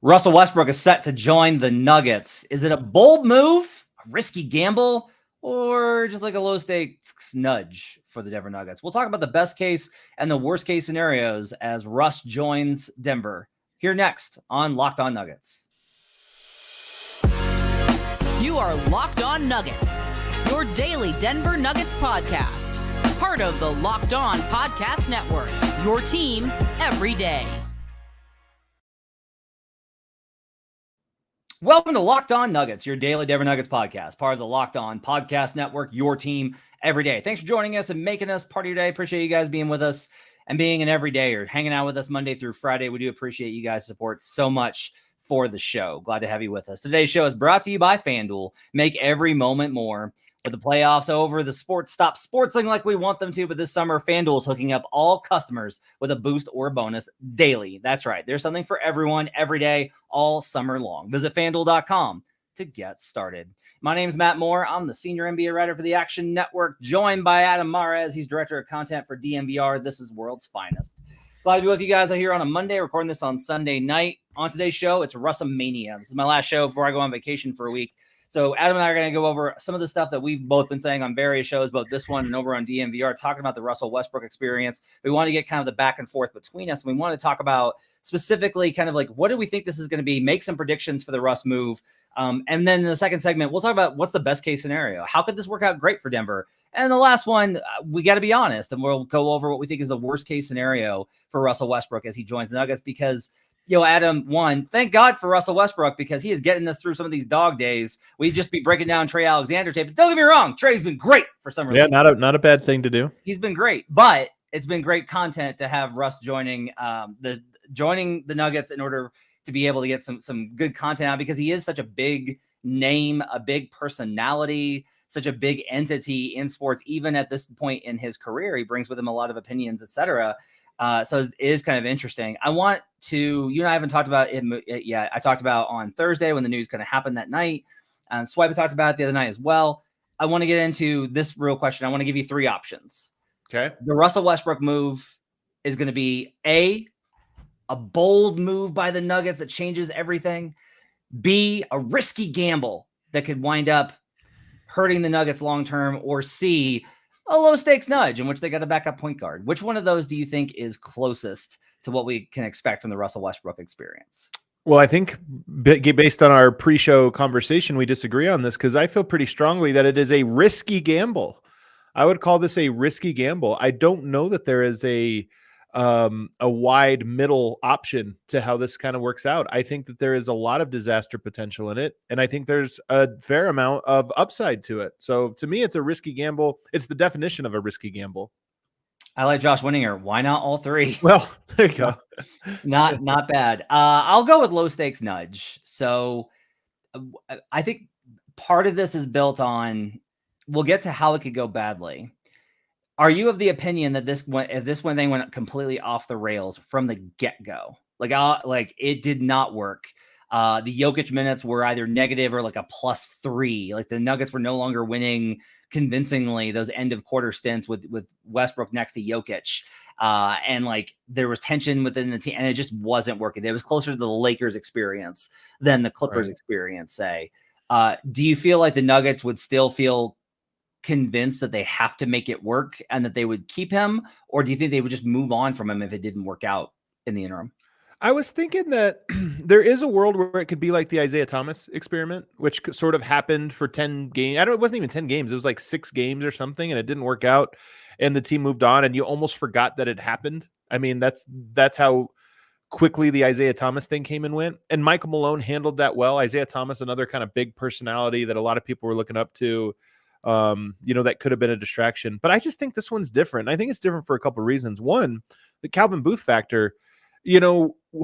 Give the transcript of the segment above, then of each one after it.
Russell Westbrook is set to join the Nuggets. Is it a bold move, a risky gamble, or just like a low stakes nudge for the Denver Nuggets? We'll talk about the best case and the worst case scenarios as Russ joins Denver. Here next on Locked On Nuggets. You are Locked On Nuggets, your daily Denver Nuggets podcast. Part of the Locked On Podcast Network, your team every day. Welcome to Locked On Nuggets, your daily Denver Nuggets podcast, part of the Locked On Podcast Network, your team every day. Thanks for joining us and making us part of your day. Appreciate you guys being with us and being an everyday or hanging out with us Monday through Friday. We do appreciate you guys' support so much for the show. Glad to have you with us. Today's show is brought to you by FanDuel. Make every moment more. With the playoffs over, the sports stop sportsing like we want them to, but this summer, FanDuel is hooking up all customers with a boost or bonus daily. That's right. There's something for everyone every day, all summer long. Visit FanDuel.com to get started. My name is Matt Moore. I'm the senior NBA writer for the Action Network, joined by Adam Mares. He's director of content for DNVR. This is World's Finest. Glad to be with you guys here on a Monday, recording this on Sunday night. On today's show, it's Russomania. This is my last show before I go on vacation for a week. So Adam and I are going to go over some of the stuff that we've both been saying on various shows, both this one and over on DNVR, talking about the Russell Westbrook experience. We want to get kind of the back and forth between us. We want to talk about specifically kind of like, what do we think this is going to be? Make some predictions for the Russ move. And then in the second segment, we'll talk about what's the best case scenario. How could this work out great for Denver? And the last one, we got to be honest, and we'll go over what we think is the worst case scenario for Russell Westbrook as he joins the Nuggets, because Adam, thank God for Russell Westbrook, because he is getting us through some of these dog days. We'd just be breaking down Trey Alexander tape. But don't get me wrong, Trey's been great for summer league. Not a bad thing to do. He's been great, but it's been great content to have Russ joining the Nuggets in order to be able to get some good content out, because he is such a big name, a big personality, such a big entity in sports. Even at this point in his career, he brings with him a lot of opinions, etc. So it is kind of interesting. You and I haven't talked about it yet. I talked about on Thursday when the news kind of happened that night. Swipe talked about it the other night as well. I want to get into this real question. I want to give you three options. Okay. The Russell Westbrook move is going to be A, a bold move by the Nuggets that changes everything. B, a risky gamble that could wind up hurting the Nuggets long-term. Or C, a low-stakes nudge in which they got a backup point guard. Which one of those do you think is closest to what we can expect from the Russell Westbrook experience? Well, I think based on our pre-show conversation, we disagree on this, because I feel pretty strongly that it is a risky gamble. I would call this a risky gamble. I don't know that there is a wide middle option to how this kind of works out. I think that there is a lot of disaster potential in it, and I think there's a fair amount of upside to it. So to me, it's a risky gamble. It's the definition of a risky gamble. I like Josh Winninger. Why not all three? Well, there you go. Not bad. I'll go with low stakes nudge. So I think part of this is built on, we'll get to how it could go badly. Are you of the opinion that this thing went completely off the rails from the get-go? Like it did not work. The Jokic minutes were either negative or like a +3. Like the Nuggets were no longer winning convincingly those end of quarter stints with Westbrook next to Jokic. And like there was tension within the team, and it just wasn't working. It was closer to the Lakers experience than the Clippers experience, say. Do you feel like the Nuggets would still feel convinced that they have to make it work and that they would keep him? Or do you think they would just move on from him if it didn't work out in the interim? I was thinking that there is a world where it could be like the Isaiah Thomas experiment, which sort of happened for 10 games. It wasn't even 10 games. It was like 6 games or something, and it didn't work out, and the team moved on, and you almost forgot that it happened. I mean, that's how quickly the Isaiah Thomas thing came and went, and Michael Malone handled that well. Isaiah Thomas, another kind of big personality that a lot of people were looking up to. That could have been a distraction, but I just think this one's different. I think it's different for a couple of reasons. One, the Calvin Booth factor.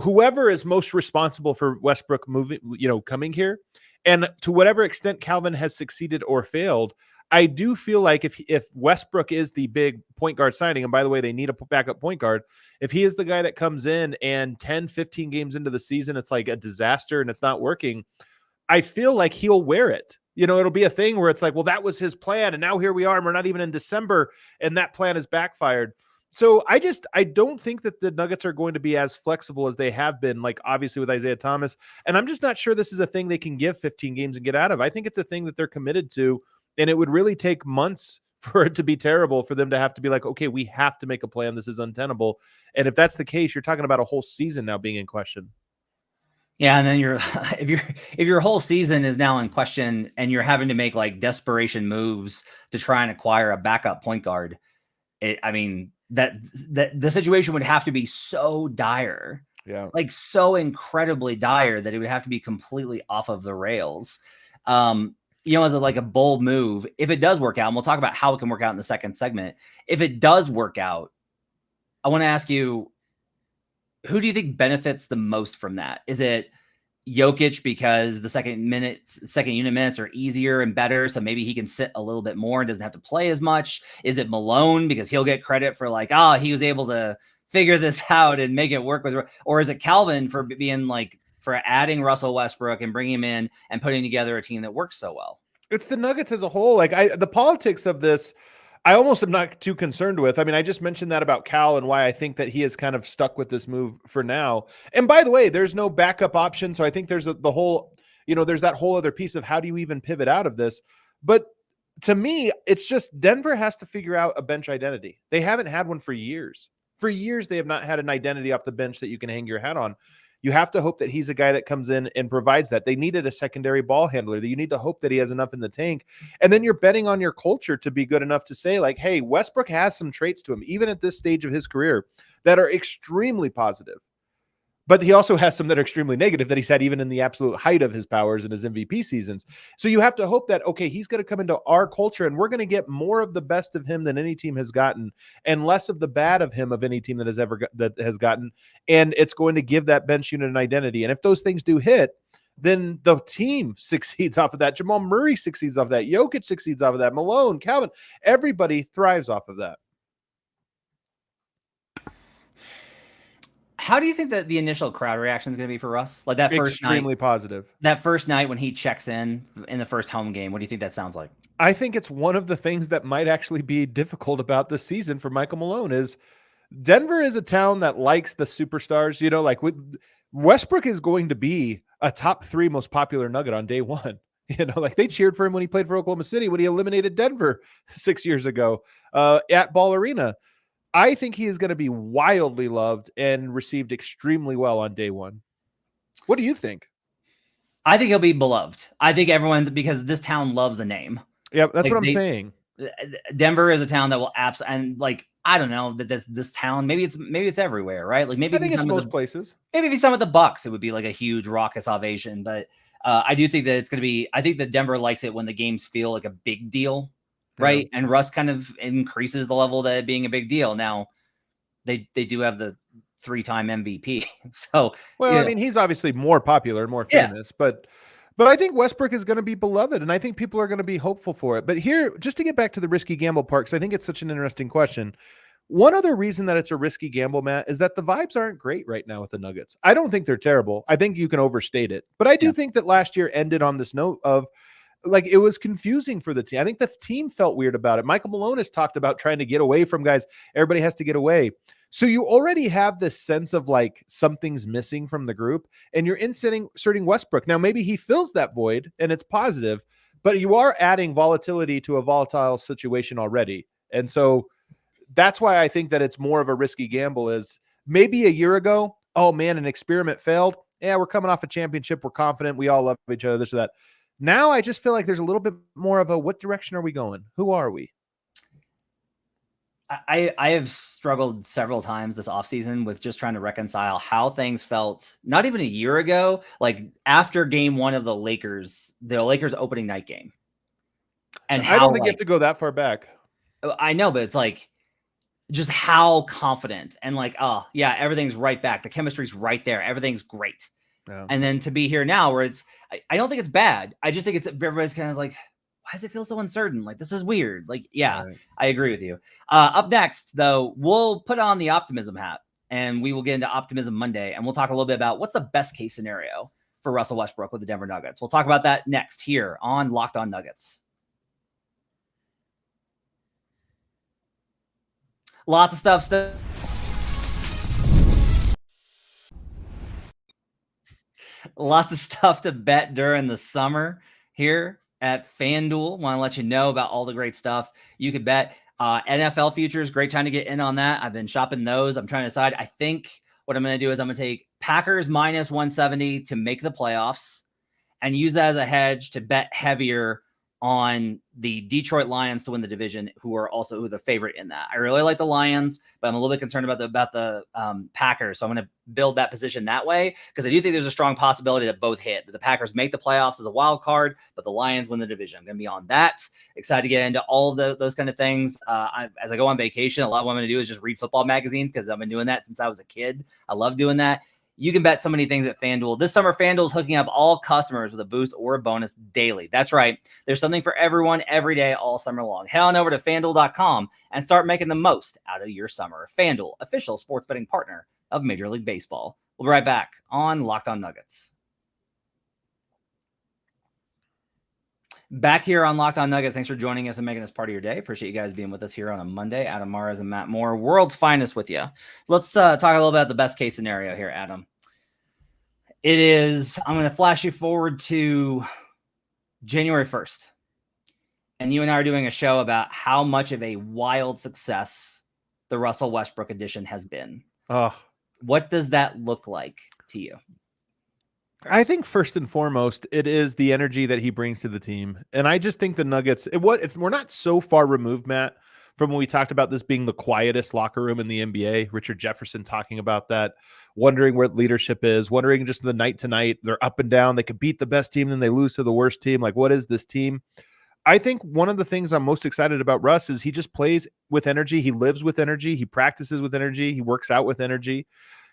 Whoever is most responsible for Westbrook moving, coming here, and to whatever extent Calvin has succeeded or failed, I do feel like if Westbrook is the big point guard signing, and by the way, they need a backup point guard, if he is the guy that comes in and 10, 15 games into the season, it's like a disaster and it's not working, I feel like he'll wear it. It'll be a thing where it's like, well, that was his plan, and now here we are, and we're not even in December, and that plan has backfired. So I don't think that the Nuggets are going to be as flexible as they have been, like obviously with Isaiah Thomas. And I'm just not sure this is a thing they can give 15 games and get out of. I think it's a thing that they're committed to, and it would really take months for it to be terrible for them to have to be like, okay, we have to make a plan. This is untenable. And if that's the case, you're talking about a whole season now being in question. Yeah, and then if your whole season is now in question and you're having to make like desperation moves to try and acquire a backup point guard, I mean, that the situation would have to be so dire, like so incredibly dire that it would have to be completely off of the rails. As like a bold move, if it does work out, and we'll talk about how it can work out in the second segment. If it does work out, I want to ask you, who do you think benefits the most from that? Is it Jokic because the second unit minutes are easier and better, so maybe he can sit a little bit more and doesn't have to play as much? Is it Malone because he'll get credit for like, he was able to figure this out and make it work with, or is it Calvin for being like, for adding Russell Westbrook and bringing him in and putting together a team that works so well? It's the Nuggets as a whole. Like the politics of this, I almost am not too concerned with. I mean, I just mentioned that about Cal and why I think that he is kind of stuck with this move for now. And by the way, there's no backup option. So I think there's the whole, there's that whole other piece of how do you even pivot out of this? But to me, it's just Denver has to figure out a bench identity. They haven't had one for years. For years, they have not had an identity off the bench that you can hang your hat on. You have to hope that he's a guy that comes in and provides that. They needed a secondary ball handler. That you need to hope that he has enough in the tank. And then you're betting on your culture to be good enough to say like, hey, Westbrook has some traits to him, even at this stage of his career, that are extremely positive. But he also has some that are extremely negative that he's had even in the absolute height of his powers in his MVP seasons. So you have to hope that, okay, he's going to come into our culture and we're going to get more of the best of him than any team has gotten and less of the bad of him of any team that has gotten. And it's going to give that bench unit an identity. And if those things do hit, then the team succeeds off of that. Jamal Murray succeeds off of that. Jokic succeeds off of that. Malone, Calvin, everybody thrives off of that. How do you think that the initial crowd reaction is going to be for Russ? Like that first extremely positive. That first night when he checks in the first home game, what do you think that sounds like? I think it's one of the things that might actually be difficult about this season for Michael Malone is Denver is a town that likes the superstars. Like with Westbrook is going to be a top 3 most popular Nugget on day one. Like they cheered for him when he played for Oklahoma City, when he eliminated Denver 6 years ago at Ball Arena. I think he is going to be wildly loved and received extremely well on day one. What do you think? I think he'll be beloved. I think everyone, because this town loves a name. Yeah, that's what I'm saying. Denver is a town that will and like, I don't know that this town, maybe it's everywhere, right? Like maybe I think it's most places. Maybe if he's some of the Bucks, it would be like a huge raucous ovation. But I do think that it's going to be, I think that Denver likes it when the games feel like a big deal. Right. Yeah. And Russ kind of increases the level that being a big deal. Now they do have the 3-time MVP. So, I mean, he's obviously more popular and more famous, but I think Westbrook is going to be beloved and I think people are going to be hopeful for it. But here, just to get back to the risky gamble part, because I think it's such an interesting question. One other reason that it's a risky gamble, Matt, is that the vibes aren't great right now with the Nuggets. I don't think they're terrible. I think you can overstate it, but I do think that last year ended on this note of, like, it was confusing for the team. I think the team felt weird about it. Michael Malone has talked about trying to get away from guys. Everybody has to get away. So you already have this sense of like something's missing from the group and you're inserting Westbrook. Now, maybe he fills that void and it's positive, but you are adding volatility to a volatile situation already. And so that's why I think that it's more of a risky gamble. Is maybe a year ago, oh man, an experiment failed. Yeah, we're coming off a championship. We're confident. We all love each other, this or that. Now I just feel like there's a little bit more of a, what direction are we going? Who are we? I have struggled several times this offseason with just trying to reconcile how things felt not even a year ago, like after game 1 of the Lakers opening night game. And how, I don't think you have to go that far back. I know, but it's like just how confident and like, oh yeah, everything's right back. The chemistry's right there. Everything's great. Yeah. And then to be here now where I don't think it's bad. I just think everybody's kind of like, why does it feel so uncertain? Like, this is weird. Like, yeah, right. I agree with you. Up next, though, we'll put on the optimism hat and we will get into Optimism Monday. And we'll talk a little bit about what's the best case scenario for Russell Westbrook with the Denver Nuggets. We'll talk about that next here on Locked On Nuggets. Lots of stuff still. Lots of stuff to bet during the summer here at FanDuel. Want to let you know about all the great stuff you could bet. NFL futures, great time to get in on that. I've been shopping those. I'm trying to decide. I think what I'm going to do is I'm going to take Packers minus 170 to make the playoffs and use that as a hedge to bet heavier on the Detroit Lions to win the division, who are also the favorite in that. I really like the Lions, but I'm a little bit concerned about the Packers. So I'm going to build that position that way because I do think there's a strong possibility that both hit. That the Packers make the playoffs as a wild card, but the Lions win the division. I'm going to be on that. Excited to get into all of those kind of things. As I go on vacation, a lot of what I'm going to do is just read football magazines because I've been doing that since I was a kid. I love doing that. You can bet so many things at FanDuel. This summer, FanDuel is hooking up all customers with a boost or a bonus daily. That's right. There's something for everyone every day, all summer long. Head on over to FanDuel.com and start making the most out of your summer. FanDuel, official sports betting partner of Major League Baseball. We'll be right back on Locked On Nuggets. Back here on Locked On Nuggets. Thanks for joining us and making us part of your day. Appreciate you guys being with us here on a Monday. Adam Mares and Matt Moore, world's finest with you. Let's talk a little about the best case scenario here, Adam. It is, I'm going to flash you forward to January 1st. And you and I are doing a show about how much of a wild success the Russell Westbrook edition has been. What does that look like to you? I think first and foremost, it is the energy that he brings to the team. And I just think the Nuggets, we're not so far removed, Matt, from when we talked about this being the quietest locker room in the NBA. Richard Jefferson talking about that, wondering where leadership is, wondering just the night to night. They're up and down. They could beat the best team, then they lose to the worst team. Like, what is this team? I think one of the things I'm most excited about Russ is he just plays with energy. He lives with energy. He practices with energy. He works out with energy.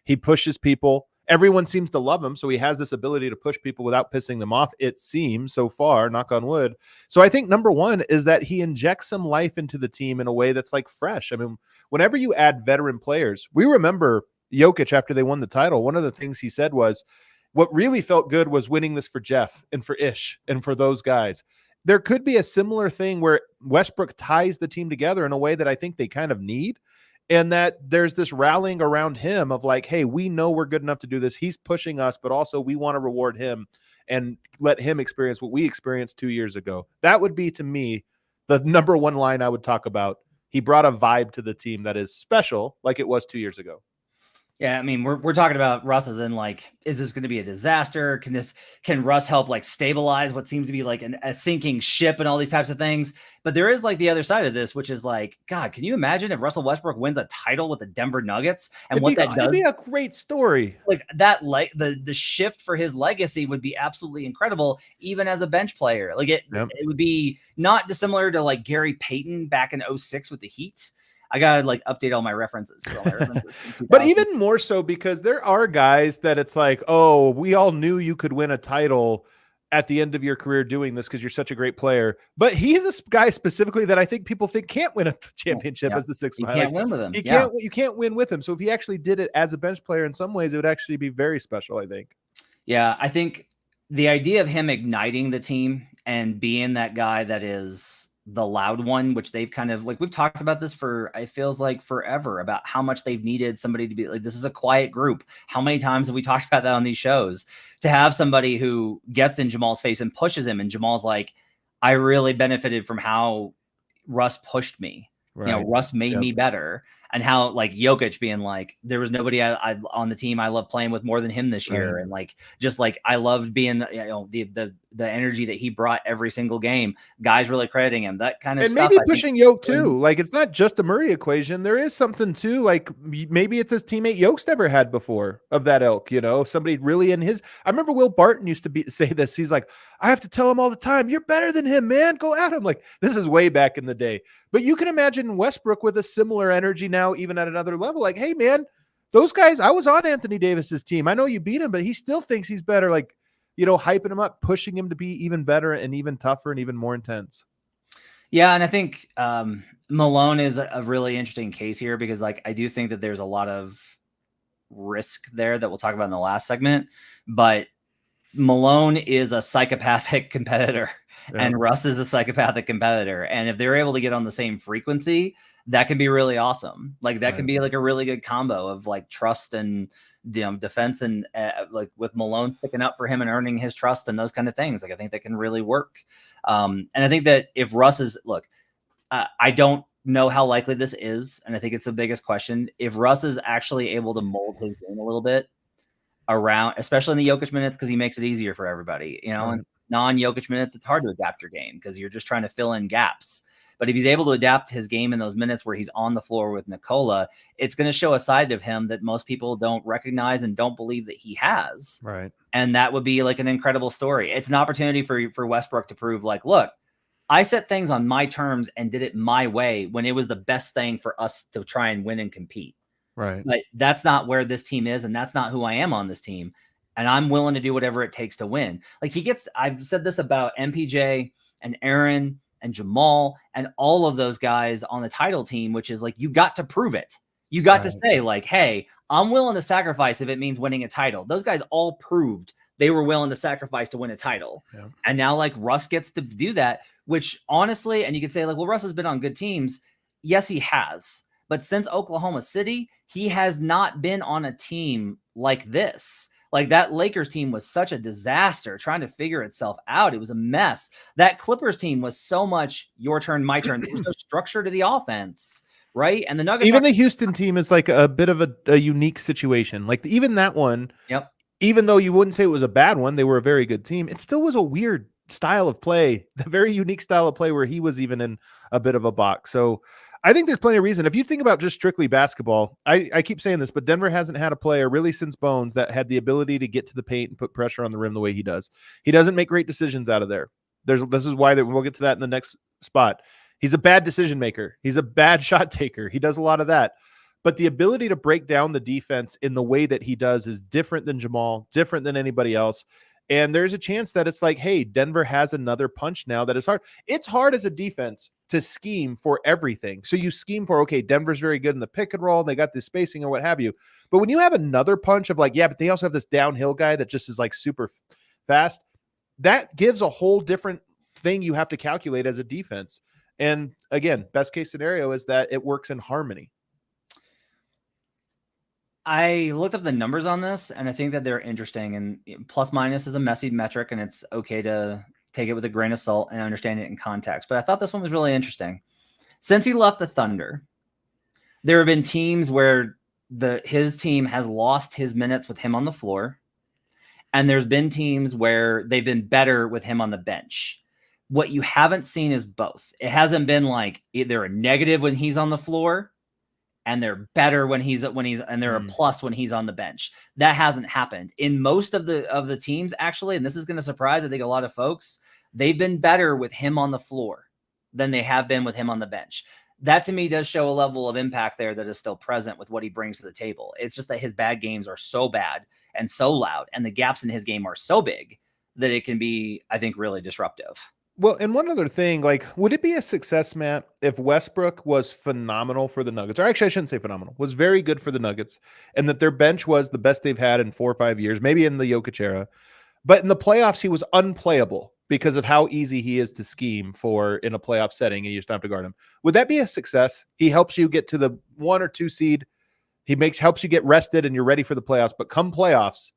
He pushes people. Everyone seems to love him, so he has this ability to push people without pissing them off, it seems, so far, knock on wood. So I think number one is that he injects some life into the team in a way that's like fresh. I mean, whenever you add veteran players, we remember Jokic after they won the title, one of the things he said was, what really felt good was winning this for Jeff and for Ish and for those guys. There could be a similar thing where Westbrook ties the team together in a way that I think they kind of need. And that there's this rallying around him of like, hey, we know we're good enough to do this. He's pushing us, but also we want to reward him and let him experience what we experienced 2 years ago. That would be, to me, the number one line I would talk about. He brought a vibe to the team that is special, like it was 2 years ago. Yeah, I mean, we're talking about Russ as in like, is this going to be a disaster? Can Russ help like stabilize what seems to be like a sinking ship and all these types of things? But there is like the other side of this, which is like, God, can you imagine if Russell Westbrook wins a title with the Denver Nuggets and what that does? It'd be a great story. Like that, like the shift for his legacy would be absolutely incredible, even as a bench player. Like it would be not dissimilar to like Gary Payton back in 2006 with the Heat. I gotta like update all my references. But even more so because there are guys that it's like, oh, we all knew you could win a title at the end of your career doing this because you're such a great player. But he's a guy specifically that I think people think can't win a championship as the sixth man. You can't win with him. You can't win with him. So if he actually did it as a bench player, in some ways, it would actually be very special, I think. Yeah, I think the idea of him igniting the team and being that guy that is the loud one, which they've kind of like, we've talked about this for, it feels like forever, about how much they've needed somebody to be like, this is a quiet group. How many times have we talked about that on these shows? To have somebody who gets in Jamal's face and pushes him, and Jamal's like, I really benefited from how Russ pushed me. Right. You know, Russ made me better. And how like Jokic being like, there was nobody I on the team I love playing with more than him this year. Right. And like, just like, I loved being, you know, the energy that he brought every single game, guys really crediting him, that kind of and stuff. Maybe pushing Jokic too. Like, it's not just a Murray equation. There is something too, like maybe it's a teammate Jokic's never had before of that ilk, you know, somebody really in his, I remember Will Barton used to say this. He's like, I have to tell him all the time, you're better than him, man. Go at him. Like, this is way back in the day. But you can imagine Westbrook with a similar energy now, even at another level. Like, hey, man, those guys, I was on Anthony Davis's team. I know you beat him, but he still thinks he's better. Like, you know, hyping him up, pushing him to be even better and even tougher and even more intense. Yeah, and I think Malone is a really interesting case here because, like, I do think that there's a lot of risk there that we'll talk about in the last segment. But Malone is a psychopathic competitor. and Russ is a psychopathic competitor. And if they're able to get on the same frequency, that can be really awesome. Like that can be like a really good combo of like trust and defense, and like with Malone sticking up for him and earning his trust and those kind of things. Like I think that can really work. And I think that if Russ is I don't know how likely this is, and I think it's the biggest question. If Russ is actually able to mold his game a little bit around, especially in the Jokic minutes, because he makes it easier for everybody, and non-Jokic minutes, it's hard to adapt your game because you're just trying to fill in gaps. But if he's able to adapt his game in those minutes where he's on the floor with Nikola, it's going to show a side of him that most people don't recognize and don't believe that he has. Right. And that would be like an incredible story. It's an opportunity for Westbrook to prove like, look, I set things on my terms and did it my way when it was the best thing for us to try and win and compete. Right. But that's not where this team is, and that's not who I am on this team. And I'm willing to do whatever it takes to win. Like I've said this about MPJ and Aaron and Jamal and all of those guys on the title team, which is like, you got to prove it. You got to say like, hey, I'm willing to sacrifice if it means winning a title. Those guys all proved they were willing to sacrifice to win a title. Yeah. And now like Russ gets to do that, which honestly, and you could say like, well, Russ has been on good teams. Yes, he has. But since Oklahoma City, he has not been on a team like this. Like that Lakers team was such a disaster trying to figure itself out. It was a mess. That Clippers team was so much your turn, my turn. There was no structure to the offense, right? And the Nuggets, even the Houston team is like a bit of a unique situation. Like even that one, even though you wouldn't say it was a bad one, they were a very good team. It still was a weird style of play, the very unique style of play where he was even in a bit of a box. So I think there's plenty of reason. If you think about just strictly basketball, I keep saying this, but Denver hasn't had a player really since Bones that had the ability to get to the paint and put pressure on the rim the way he does. He doesn't make great decisions out of there. This is why we'll get to that in the next spot. He's a bad decision maker. He's a bad shot taker. He does a lot of that. But the ability to break down the defense in the way that he does is different than Jamal, different than anybody else. And there's a chance that it's like, hey, Denver has another punch now that is hard. It's hard as a defense to scheme for everything. So you scheme for, okay, Denver's very good in the pick and roll, and they got this spacing or what have you. But when you have another punch of like, yeah, but they also have this downhill guy that just is like super fast, that gives a whole different thing you have to calculate as a defense. And again, best case scenario is that it works in harmony. I looked up the numbers on this, and I think that they're interesting. And plus minus is a messy metric, and it's okay to take it with a grain of salt and understand it in context. But I thought this one was really interesting. Since he left the Thunder, there have been teams where his team has lost his minutes with him on the floor, and there's been teams where they've been better with him on the bench. What you haven't seen is both. It hasn't been like they're a negative when he's on the floor, and they're better when and they're a plus when he's on the bench. That hasn't happened in most of the teams, actually. And this is going to surprise, I think, a lot of folks. They've been better with him on the floor than they have been with him on the bench. That to me does show a level of impact there that is still present with what he brings to the table. It's just that his bad games are so bad and so loud, and the gaps in his game are so big that it can be, I think, really disruptive. Well, and one other thing, like, would it be a success, Matt, if Westbrook was phenomenal for the Nuggets? Or actually, I shouldn't say phenomenal, was very good for the Nuggets, and that their bench was the best they've had in 4 or 5 years, maybe in the Jokic era. But in the playoffs, he was unplayable because of how easy he is to scheme for in a playoff setting, and you just don't have to guard him. Would that be a success? He helps you get to the 1 or 2 seed. He helps you get rested, and you're ready for the playoffs. But come playoffs,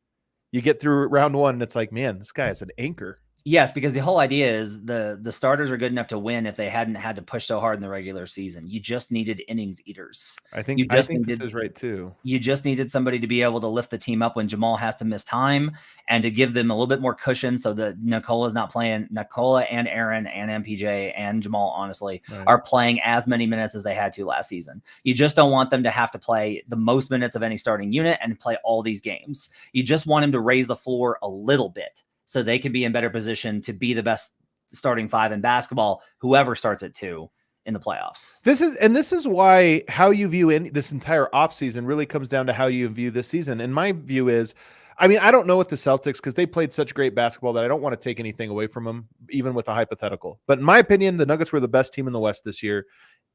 you get through round 1, and it's like, man, this guy is an anchor. Yes, because the whole idea is the starters are good enough to win if they hadn't had to push so hard in the regular season. You just needed innings eaters. I think this is right too. You just needed somebody to be able to lift the team up when Jamal has to miss time, and to give them a little bit more cushion so that Nicola's not playing. Nicola and Aaron and MPJ and Jamal, honestly, are playing as many minutes as they had to last season. You just don't want them to have to play the most minutes of any starting unit and play all these games. You just want him to raise the floor a little bit, so they can be in better position to be the best starting 5 in basketball, whoever starts at 2 in the playoffs. This is why how you view this entire offseason really comes down to how you view this season. And my view is, I mean, I don't know with the Celtics because they played such great basketball that I don't want to take anything away from them, even with a hypothetical. But in my opinion, the Nuggets were the best team in the West this year.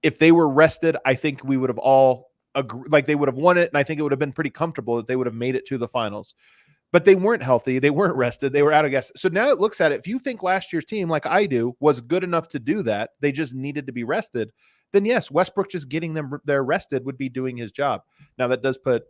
If they were rested, I think we would have all agreed, like they would have won it, and I think it would have been pretty comfortable that they would have made it to the finals. but they weren't healthy. They weren't rested. They were out of gas. So now it looks at it. If you think last year's team, like I do, was good enough to do that, they just needed to be rested, then yes, Westbrook just getting them there rested would be doing his job. Now that does put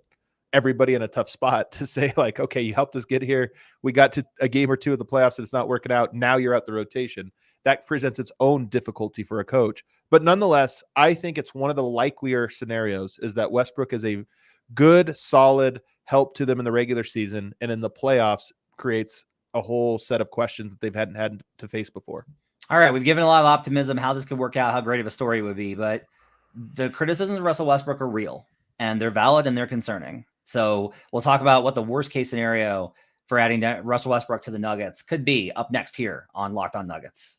everybody in a tough spot to say like, okay, you helped us get here. We got to a game or two of the playoffs and it's not working out. Now you're out the rotation. That presents its own difficulty for a coach. But nonetheless, I think it's one of the likelier scenarios is that Westbrook is a good, solid help to them in the regular season, and in the playoffs creates a whole set of questions that they hadn't had to face before. All right, we've given a lot of optimism how this could work out, how great of a story it would be, but the criticisms of Russell Westbrook are real, and they're valid, and they're concerning. So we'll talk about what the worst case scenario for adding Russell Westbrook to the Nuggets could be up next here on Locked On Nuggets.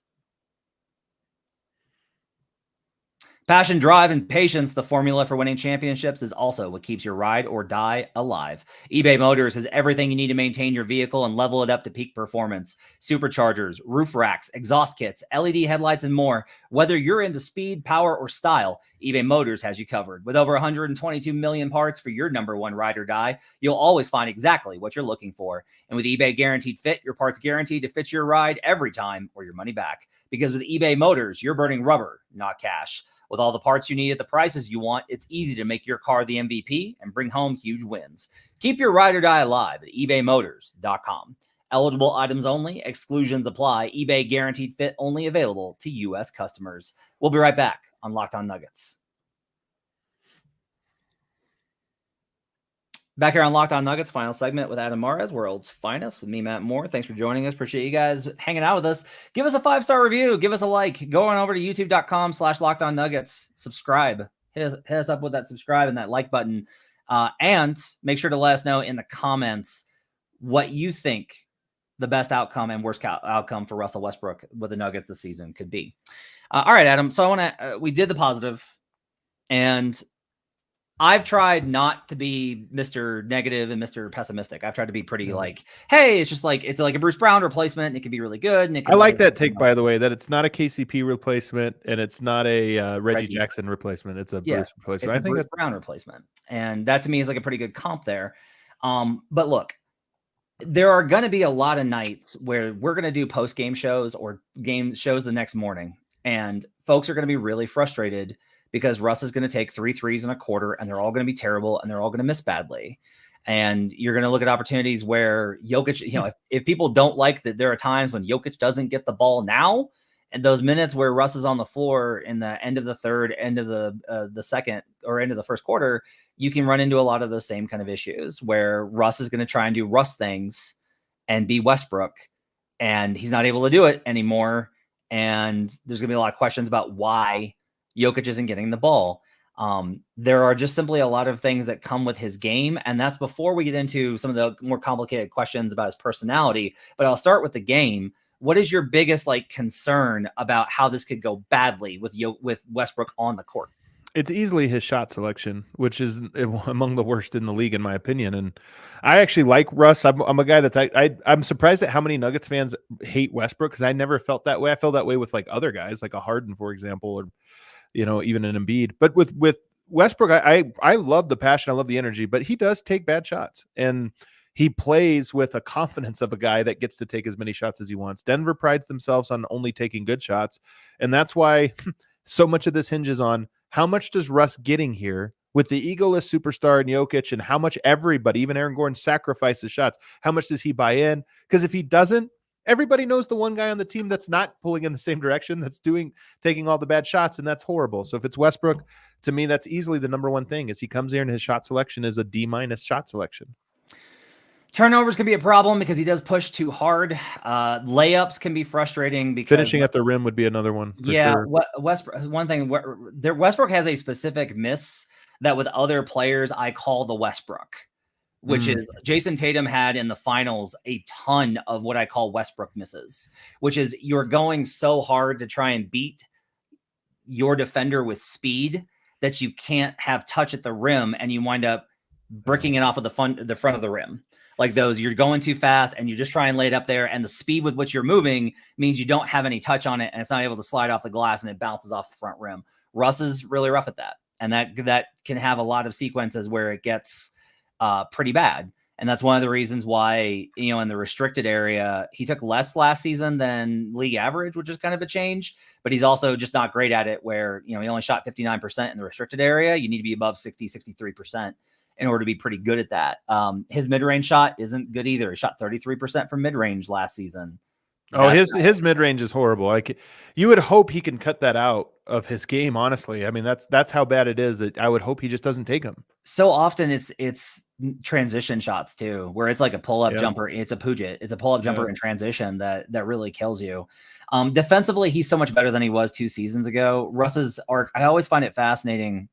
Passion, drive, and patience, the formula for winning championships, is also what keeps your ride or die alive. eBay Motors has everything you need to maintain your vehicle and level it up to peak performance. Superchargers, roof racks, exhaust kits, LED headlights, and more. Whether you're into speed, power, or style, eBay Motors has you covered. With over 122 million parts for your number one ride or die, you'll always find exactly what you're looking for. And with eBay Guaranteed Fit, your parts guaranteed to fit your ride every time or your money back. Because with eBay Motors, you're burning rubber, not cash. With all the parts you need at the prices you want, it's easy to make your car the MVP and bring home huge wins. Keep your ride or die alive at ebaymotors.com. Eligible items only. Exclusions apply. eBay Guaranteed Fit only available to U.S. customers. We'll be right back on Locked On Nuggets. Back here on Locked On Nuggets, final segment with Adam Mares, world's finest, with me, Matt Moore. Thanks for joining us. Appreciate you guys hanging out with us. Give us a 5-star review. Give us a like. Go on over to youtube.com/LockedOnNuggets. Subscribe. Hit us up with that subscribe and that like button. And make sure to let us know in the comments what you think the best outcome and worst outcome for Russell Westbrook with the Nuggets this season could be. All right, Adam. So I want to, we did the positive, and I've tried not to be Mr. Negative and Mr. Pessimistic. I've tried to be pretty like, hey, it's like a Bruce Brown replacement, and it can be really good. And I like that take, by the way, that it's not a KCP replacement and it's not a Reggie Jackson replacement. It's a Bruce replacement. I think that's Brown replacement, and that to me is like a pretty good comp there. But look, there are going to be a lot of nights where we're going to do post-game shows or game shows the next morning, and folks are going to be really frustrated because Russ is going to take 3 threes in a quarter, and they're all going to be terrible, and they're all going to miss badly. And you're going to look at opportunities where Jokic, if people don't like that, there are times when Jokic doesn't get the ball now, and those minutes where Russ is on the floor in the end of the third, end of the second, or end of the first quarter, you can run into a lot of those same kind of issues where Russ is going to try and do Russ things and be Westbrook, and he's not able to do it anymore. And there's going to be a lot of questions about why Jokic isn't getting the ball. There are just simply a lot of things that come with his game, and that's before we get into some of the more complicated questions about his personality. But I'll start with the game. What is your biggest concern about how this could go badly with Westbrook on the court? It's easily his shot selection, which is among the worst in the league, in my opinion. And I actually like Russ. I'm a guy that's I'm surprised at how many Nuggets fans hate Westbrook, because I never felt that way. I felt that way with other guys, like a Harden, for example, or even an Embiid. But with Westbrook, I love the passion, I love the energy, but he does take bad shots, and he plays with a confidence of a guy that gets to take as many shots as he wants. Denver prides themselves on only taking good shots, and that's why so much of this hinges on how much does Russ getting here with the egoless superstar and Jokic, and how much everybody, even Aaron Gordon, sacrifices shots. How much does he buy in? Because if he doesn't, everybody knows the one guy on the team that's not pulling in the same direction, that's taking all the bad shots, and that's horrible. So if it's Westbrook, to me, that's easily the number one thing, is he comes here and his shot selection is a D- shot selection. Turnovers can be a problem because he does push too hard. Layups can be frustrating because finishing at the rim would be another one. Sure. Westbrook has a specific miss that with other players I call the Westbrook, which is Jason Tatum had in the finals a ton of what I call Westbrook misses, which is you're going so hard to try and beat your defender with speed that you can't have touch at the rim, and you wind up bricking it off of the front of the rim. Like those, you're going too fast and you just try and lay it up there, and the speed with which you're moving means you don't have any touch on it, and it's not able to slide off the glass, and it bounces off the front rim. Russ is really rough at that, and that can have a lot of sequences where it gets pretty bad. And that's one of the reasons why, in the restricted area, he took less last season than league average, which is kind of a change. But he's also just not great at it where, he only shot 59% in the restricted area. You need to be above 60, 63% in order to be pretty good at that. His mid-range shot isn't good either. He shot 33% from mid-range last season. Oh, his mid-range is horrible. Like, you would hope he can cut that out of his game, honestly. I mean, that's how bad it is, that I would hope he just doesn't take them. So often it's transition shots too, where it's like a pull-up jumper. It's a Puget. It's a pull-up jumper in transition that really kills you. Defensively, he's so much better than he was 2 seasons ago. Russ's arc, I always find it fascinating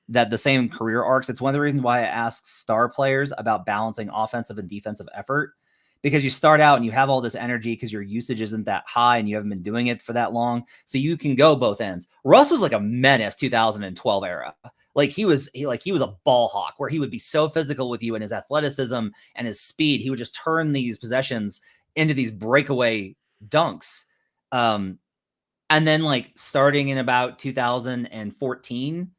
that the same career arcs. It's one of the reasons why I ask star players about balancing offensive and defensive effort, because you start out and you have all this energy because your usage isn't that high and you haven't been doing it for that long. So you can go both ends. Russ was like a menace 2012 era. Like he was a ball hawk where he would be so physical with you, and his athleticism and his speed, he would just turn these possessions into these breakaway dunks. And then like starting in about 2014,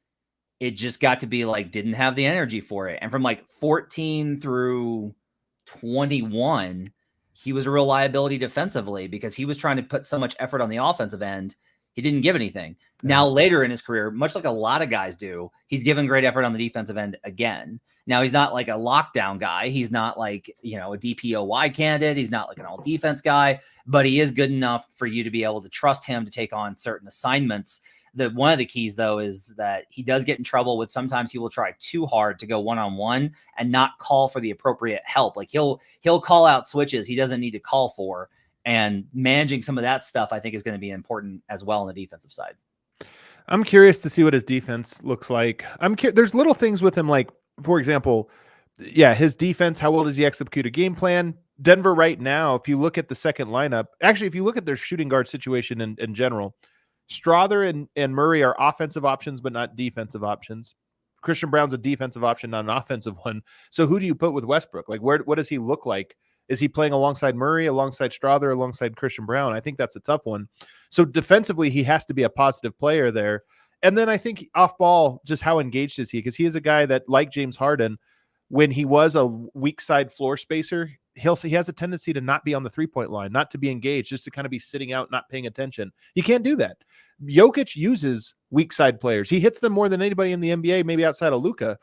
it just got to be like, didn't have the energy for it. And from like 14 through 21, he was a real liability defensively because he was trying to put so much effort on the offensive end. He didn't give anything. Now, later in his career, much like a lot of guys do, he's given great effort on the defensive end again. Now, he's not like a lockdown guy. He's not like, a DPOY candidate. He's not like an all defense guy, but he is good enough for you to be able to trust him to take on certain assignments. One of the keys, though, is that he does get in trouble with sometimes he will try too hard to go one-on-one and not call for the appropriate help. Like he'll call out switches he doesn't need to call for, and managing some of that stuff I think is going to be important as well on the defensive side. I'm curious to see what his defense looks like. There's little things with him, like, for example, his defense, how well does he execute a game plan? Denver right now, if you look at the second lineup, actually, if you look at their shooting guard situation in general, Strother and Murray are offensive options, but not defensive options. Christian Brown's a defensive option, not an offensive one. So who do you put with Westbrook? Like, what does he look like? Is he playing alongside Murray, alongside Strother, alongside Christian Brown? I think that's a tough one. So defensively, he has to be a positive player there. And then I think off ball, just how engaged is he? Because he is a guy that, like James Harden, when he was a weak side floor spacer, he has a tendency to not be on the 3-point line, not to be engaged, just to kind of be sitting out, not paying attention. You can't do that. Jokic uses weak side players. He hits them more than anybody in the NBA, maybe outside of Luka.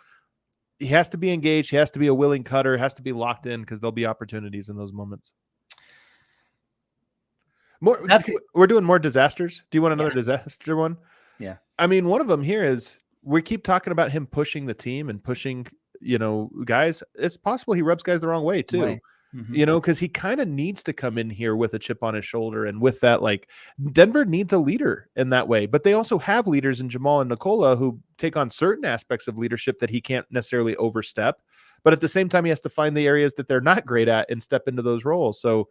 He has to be engaged. He has to be a willing cutter, has to be locked in, because there'll be opportunities in those moments. We're doing more disasters. Do you want another disaster one? Yeah. I mean, one of them here is we keep talking about him pushing the team and pushing, guys. It's possible he rubs guys the wrong way too. Mm-hmm. Because he kind of needs to come in here with a chip on his shoulder, and with that, like, Denver needs a leader in that way, but they also have leaders in Jamal and Nikola who take on certain aspects of leadership that he can't necessarily overstep, but at the same time, he has to find the areas that they're not great at and step into those roles. So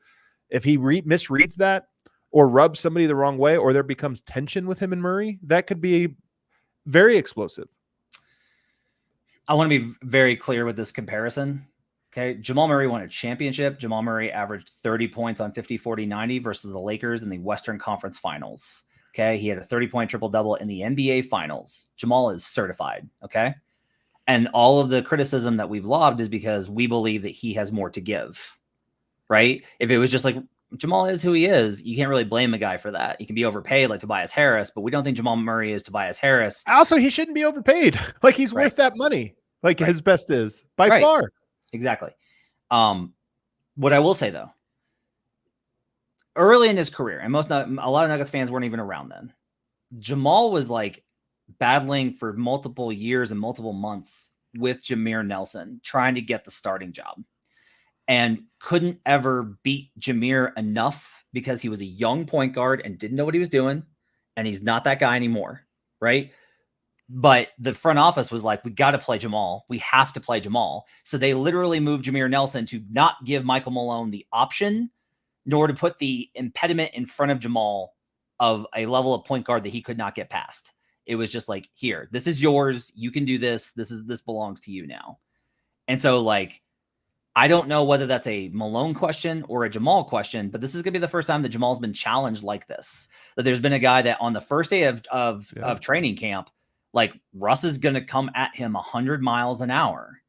if he misreads that or rubs somebody the wrong way, or there becomes tension with him and Murray, that could be very explosive. I want to be very clear with this comparison. Okay, Jamal Murray won a championship. Jamal Murray averaged 30 points on 50, 40, 90 versus the Lakers in the Western Conference Finals. Okay, he had a 30-point triple-double in the NBA Finals. Jamal is certified, okay? And all of the criticism that we've lobbed is because we believe that he has more to give, right? If it was just like, Jamal is who he is, you can't really blame a guy for that. He can be overpaid like Tobias Harris, but we don't think Jamal Murray is Tobias Harris. Also, he shouldn't be overpaid. Like, he's worth that money. Like his best is by far. Exactly. What I will say, though, early in his career, and a lot of Nuggets fans weren't even around then, Jamal was like battling for multiple years and multiple months with Jameer Nelson, trying to get the starting job, and couldn't ever beat Jameer enough because he was a young point guard and didn't know what he was doing, and he's not that guy anymore, right? But the front office was like, we got to play Jamal. We have to play Jamal. So they literally moved Jameer Nelson to not give Michael Malone the option, nor to put the impediment in front of Jamal of a level of point guard that he could not get past. It was just like, here, this is yours. You can do this. This belongs to you now. And so, like, I don't know whether that's a Malone question or a Jamal question, but this is going to be the first time that Jamal's been challenged like this. That there's been a guy that on the first day of training camp, like, Russ is going to come at him 100 miles an hour.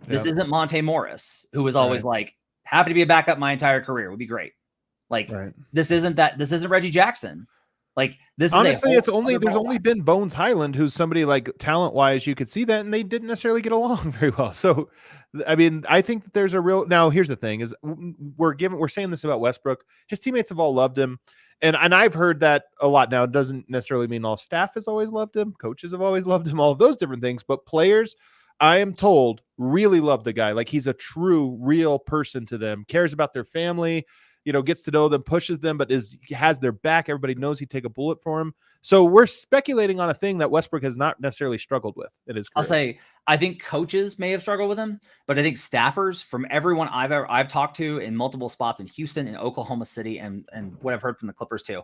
This Yep. isn't Monte Morris, who was always Right. like, happy to be a backup my entire career. Would be great. Like, Right. this isn't Reggie Jackson. Like, this Honestly, is a whole there's only been Bones Highland, who's somebody like talent-wise, you could see that, and they didn't necessarily get along very well. So, I mean, I think that there's a real. Now, here's the thing: is we're saying this about Westbrook. His teammates have all loved him, and I've heard that a lot. Now, it doesn't necessarily mean all staff has always loved him, coaches have always loved him, all of those different things. But players, I am told, really love the guy. Like, he's a true, real person to them. Cares about their family. Gets to know them, pushes them, but has their back. Everybody knows he'd take a bullet for him. So we're speculating on a thing that Westbrook has not necessarily struggled with in his career. I'll say, I think coaches may have struggled with him, but I think staffers, from everyone I've talked to in multiple spots in Houston and Oklahoma City and what I've heard from the Clippers too,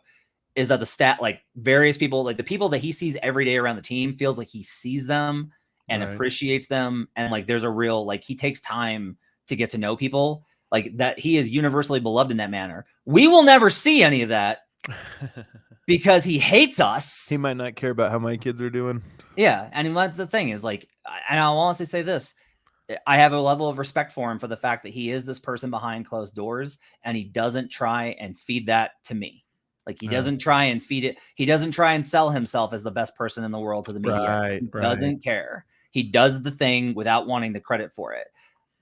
is that like various people, like the people that he sees every day around the team, feels like he sees them and appreciates them. And like, there's a real, like, he takes time to get to know people. Like, that he is universally beloved in that manner. We will never see any of that because he hates us. He might not care about how my kids are doing. Yeah. And that's the thing is, like, and I'll honestly say this, I have a level of respect for him for the fact that he is this person behind closed doors, and he doesn't try and feed that to me. Like, he doesn't try and feed it. He doesn't try and sell himself as the best person in the world to the media. He doesn't care. He does the thing without wanting the credit for it.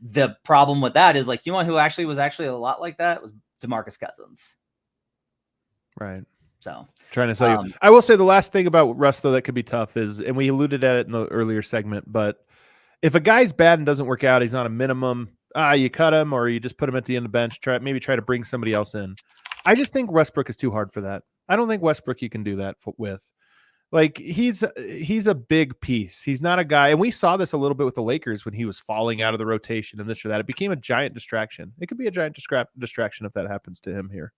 The problem with that is, like, who actually was a lot like that was DeMarcus Cousins. Right. So trying to sell you. I will say the last thing about Russ, though, that could be tough is, and we alluded at it in the earlier segment, but if a guy's bad and doesn't work out, he's on a minimum, you cut him or you just put him at the end of the bench, maybe try to bring somebody else in. I just think Westbrook is too hard for that. I don't think Westbrook you can do that with. Like, he's a big piece. He's not a guy, and we saw this a little bit with the Lakers when he was falling out of the rotation and this or that. It became a giant distraction. It could be a giant distraction if that happens to him here.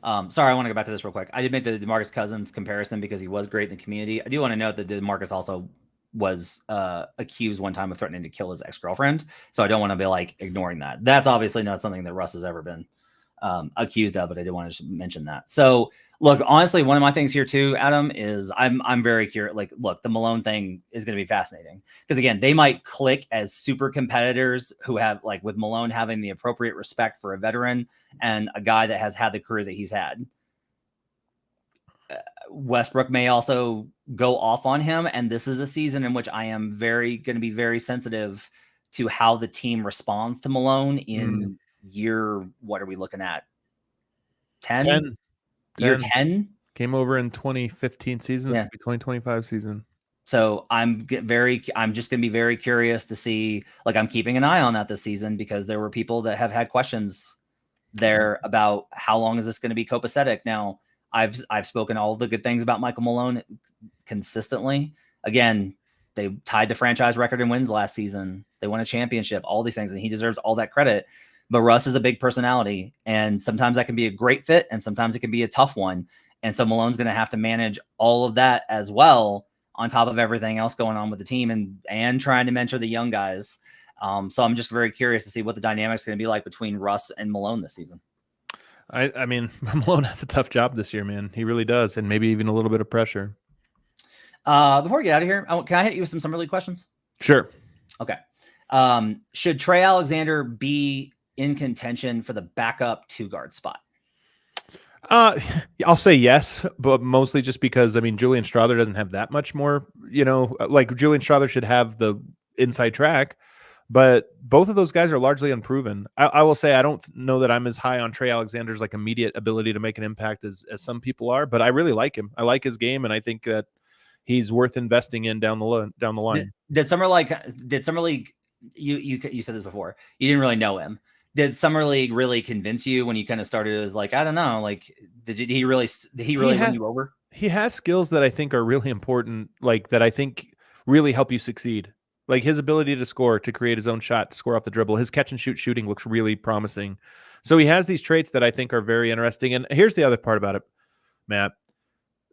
Sorry, I want to go back to this real quick. I did make the DeMarcus Cousins comparison because he was great in the community. I do want to note that DeMarcus also was accused one time of threatening to kill his ex-girlfriend. So I don't want to be like ignoring that. That's obviously not something that Russ has ever been accused of, but I did want to mention that. So look, honestly, one of my things here too, Adam, is I'm very curious. Like, look, the Malone thing is going to be fascinating because, again, they might click as super competitors who have, like, with Malone having the appropriate respect for a veteran and a guy that has had the career that he's had. Westbrook may also go off on him, and this is a season in which I am going to be very sensitive to how the team responds to Malone in year. What are we looking at? 10? Year 10? Came over in 2015 season. This will be 2025 season. So I'm just going to be very curious to see, like, I'm keeping an eye on that this season because there were people that have had questions there about how long is this going to be copacetic. Now, I've spoken all the good things about Michael Malone consistently. Again, they tied the franchise record in wins last season. They won a championship, all these things, and he deserves all that credit. But Russ is a big personality, and sometimes that can be a great fit, and sometimes it can be a tough one. And so Malone's going to have to manage all of that as well, on top of everything else going on with the team and trying to mentor the young guys. So I'm just very curious to see what the dynamics are going to be like between Russ and Malone this season. I mean, Malone has a tough job this year, man. He really does, and maybe even a little bit of pressure. Before we get out of here, can I hit you with some Summer League questions? Sure. Okay. Should Trey Alexander be in contention for the backup 2-guard spot? I'll say yes, but mostly just because, I mean, Julian Strawther doesn't have that much more, like Julian Strawther should have the inside track, but both of those guys are largely unproven. I will say I don't know that I'm as high on Trey Alexander's like immediate ability to make an impact as some people are, but I really like him. I like his game, and I think that he's worth investing in down the line. Did Summer League? You said this before. You didn't really know him. Did Summer League really convince you when you kind of started as like, I don't know, like, did he really win you over? He has skills that I think are really important, like that I think really help you succeed. Like his ability to score, to create his own shot, to score off the dribble. His catch and shoot shooting looks really promising. So he has these traits that I think are very interesting. And here's the other part about it, Matt.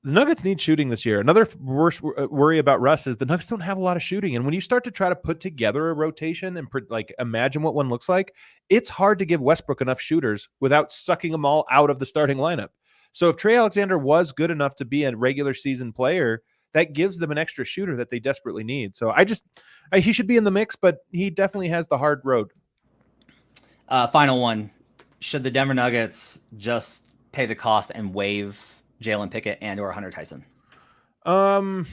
The Nuggets need shooting this year. Another worst worry about Russ is the Nuggets don't have a lot of shooting. And when you start to try to put together a rotation and like imagine what one looks like, it's hard to give Westbrook enough shooters without sucking them all out of the starting lineup. So if Trey Alexander was good enough to be a regular season player, that gives them an extra shooter that they desperately need. So he should be in the mix, but he definitely has the hard road. Final one. Should the Denver Nuggets just pay the cost and waive Jalen Pickett and or Hunter Tyson? I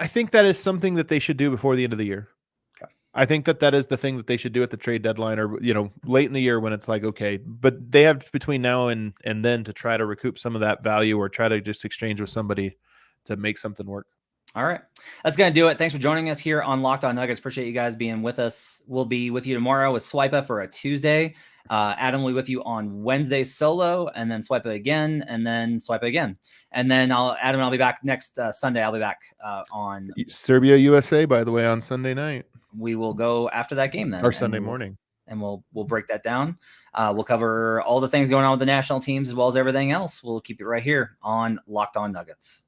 think that is something that they should do before the end of the year. Okay. I think that is the thing that they should do at the trade deadline, or late in the year when it's like, okay, but they have between now and then to try to recoup some of that value or try to just exchange with somebody to make something work. All right. That's going to do it. Thanks for joining us here on Locked On Nuggets. Appreciate you guys being with us. We'll be with you tomorrow with Swipa for a Tuesday. Adam will be with you on Wednesday solo, and then Swipa again, and then Swipa again. And then Adam and I'll be back next Sunday. I'll be back on Serbia, USA, by the way, on Sunday night. We will go after that game then. Or Sunday morning. And we'll break that down. We'll cover all the things going on with the national teams as well as everything else. We'll keep it right here on Locked On Nuggets.